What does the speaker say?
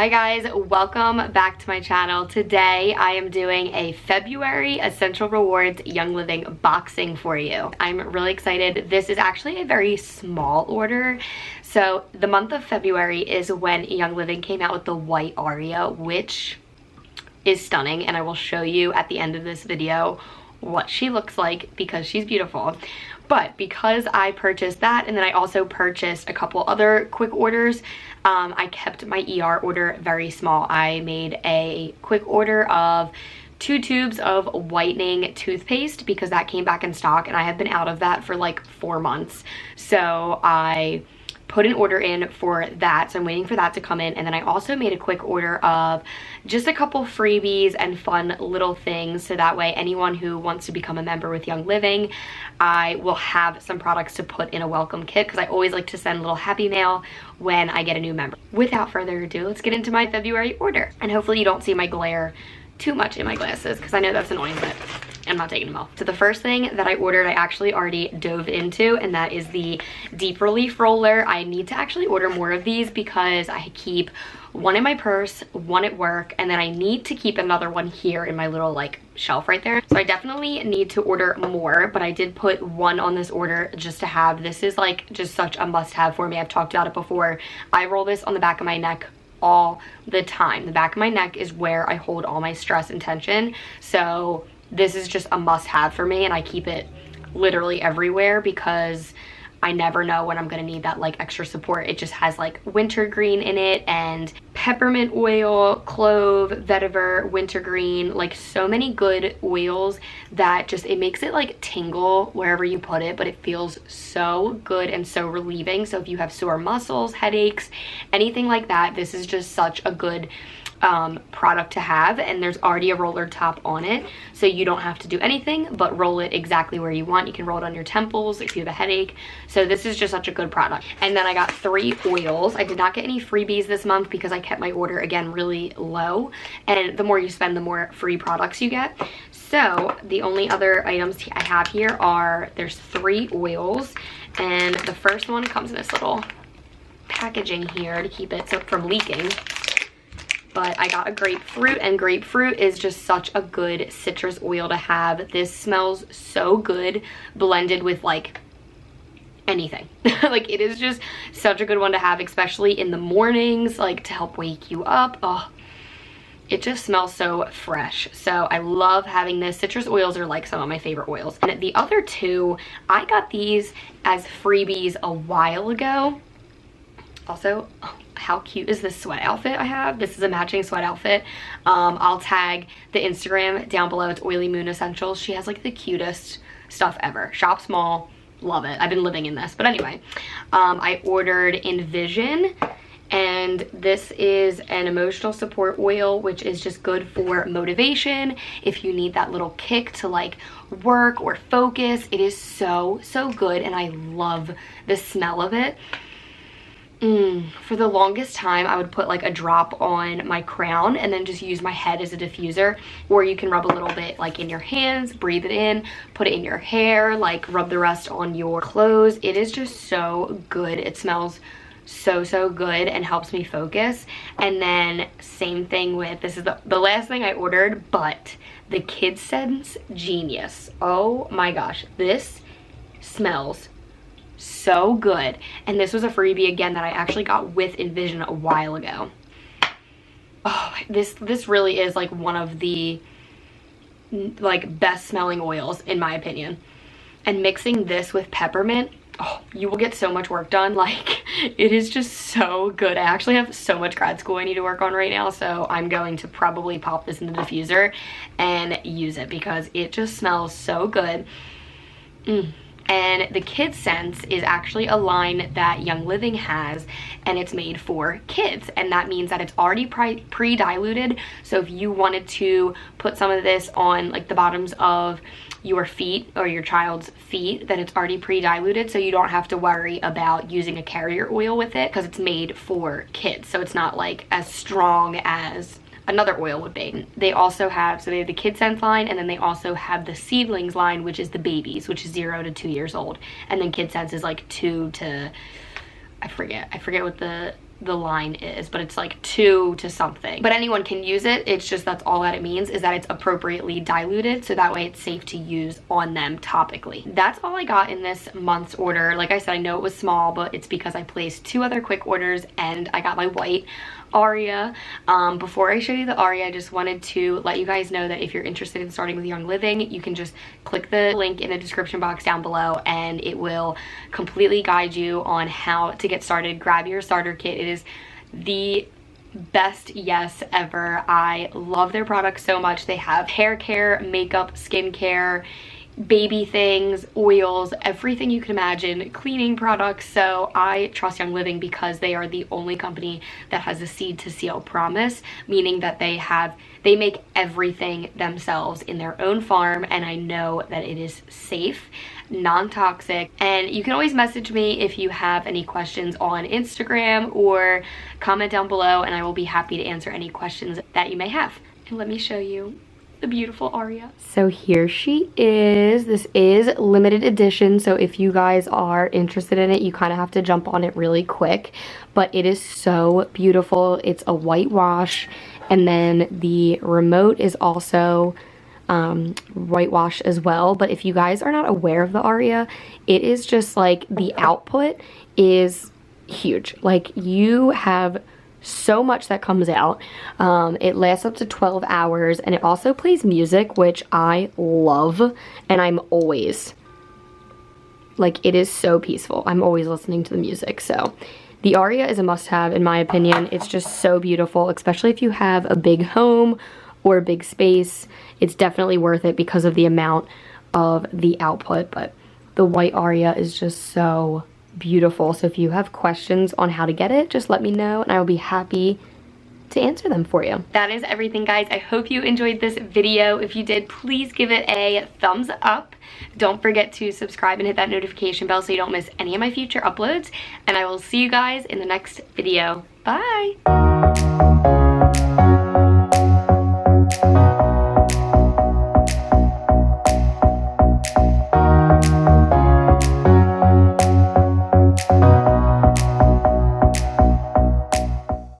Hi guys, welcome back to my channel. Today I am doing a February Essential Rewards Young Living boxing for you. I'm really excited. This is actually a very small order. So the month of February is when Young Living came out with the white Aria, which is stunning, and I will show you at the end of this video what she looks like because she's beautiful. But because I purchased that, and then I also purchased a couple other quick orders, I kept my ER order very small. I made a quick order of 2 tubes of whitening toothpaste because that came back in stock, and I have been out of that for like 4 months. So I put an order in for that, so I'm waiting for that to come in. And then I also made a quick order of just a couple freebies and fun little things, so that way anyone who wants to become a member with Young Living, I will have some products to put in a welcome kit, because I always like to send a little happy mail when I get a new member. Without further ado, let's get into my February order, and hopefully you don't see my glare too much in my glasses, because I know that's annoying, but I'm not taking them off. So the first thing that I ordered, I actually already dove into, and that is the Deep Relief Roller. I need to actually order more of these because I keep one in my purse, one at work, and then I need to keep another one here in my little like shelf right there. So I definitely need to order more, but I did put one on this order just to have. This is like just such a must-have for me. I've talked about it before. I roll this on the back of my neck all the time. The back of my neck is where I hold all my stress and tension. So this is just a must-have for me, and I keep it literally everywhere because I never know when I'm gonna need that like extra support. It just has like wintergreen in it, and peppermint oil, clove, vetiver, wintergreen, like so many good oils that just, it makes it like tingle wherever you put it, but it feels so good and so relieving. So if you have sore muscles, headaches, anything like that, this is just such a good product to have. And there's already a roller top on it, so you don't have to do anything but roll it exactly where you want. You can roll it on your temples if you have a headache. So this is just such a good product. And then I got 3 oils. I did not get any freebies this month because I kept my order again really low, and the more you spend, the more free products you get. So the only other items I have here are, there's 3 oils, and the first one comes in this little packaging here to keep it from leaking. But I got a grapefruit, and grapefruit is just such a good citrus oil to have. This smells so good blended with like anything. Like, it is just such a good one to have, especially in the mornings, like to help wake you up. Oh, it just smells so fresh. So I love having this. Citrus oils are like some of my favorite oils. And the other 2, I got these as freebies a while ago. Also, oh, how cute is this sweat outfit I have? This is a matching sweat outfit. I'll tag the Instagram down below. It's Oily Moon Essentials. She has like the cutest stuff ever. Shop small, love it. I've been living in this. But anyway, I ordered Envision, and this is an emotional support oil, which is just good for motivation. If you need that little kick to like work or focus, it is so good, and I love the smell of it. For the longest time, I would put like a drop on my crown and then just use my head as a diffuser, or you can rub a little bit like in your hands, breathe it in, put it in your hair, like rub the rest on your clothes. It is just so good. It smells so good and helps me focus. And then same thing with, this is the last thing I ordered, but the Kid Sense Genius. Oh my gosh, this smells so good. And this was a freebie again that I actually got with Envision a while ago. Oh, this really is like one of the like best smelling oils in my opinion. And mixing this with peppermint, oh, you will get so much work done. Like, it is just so good. I actually have so much grad school I need to work on right now, so I'm going to probably pop this in the diffuser and use it because it just smells so good. And the Kid Sense is actually a line that Young Living has, and it's made for kids, and that means that it's already pre-diluted. So if you wanted to put some of this on like the bottoms of your feet or your child's feet, then it's already pre-diluted, so you don't have to worry about using a carrier oil with it because it's made for kids. So it's not like as strong as another oil would be. They also have, so they have the Kid Sense line, and then they also have the Seedlings line, which is the babies, which is 0 to 2 years old. And then Kid Sense is like 2 to, I forget what the the line is, but it's like 2 to something. But anyone can use it. It's just that's all that it means, is that it's appropriately diluted, so that way it's safe to use on them topically. That's all I got in this month's order. Like I said, I know it was small, but it's because I placed 2 other quick orders and I got my white Aria. Before I show you the Aria, I just wanted to let you guys know that if you're interested in starting with Young Living, you can just click the link in the description box down below and it will completely guide you on how to get started. Grab your starter kit. It is the best yes ever. I love their products so much. They have hair care, makeup, skincare, baby things, oils, everything you can imagine, cleaning products. So I trust Young Living because they are the only company that has a seed to seal promise, meaning that they make everything themselves in their own farm, and I know that it is safe, non-toxic. And you can always message me if you have any questions on Instagram or comment down below, and I will be happy to answer any questions that you may have. And let me show you the beautiful Aria. So here she is. This is limited edition, so if you guys are interested in it, you kind of have to jump on it really quick, but it is so beautiful. It's a white wash, and then the remote is also whitewash as well. But if you guys are not aware of the Aria, it is just like the output is huge. Like, you have so much that comes out. It lasts up to 12 hours, and it also plays music, which I love, and I'm always like, it is so peaceful. I'm always listening to the music. So the Aria is a must-have in my opinion. It's just so beautiful, especially if you have a big home or a big space. It's definitely worth it because of the amount of the output. But the white Aria is just so beautiful. So if you have questions on how to get it, just let me know and I will be happy to answer them for you. That is everything, guys. I hope you enjoyed this video. If you did, please give it a thumbs up. Don't forget to subscribe and hit that notification bell so you don't miss any of my future uploads, and I will see you guys in the next video. Bye.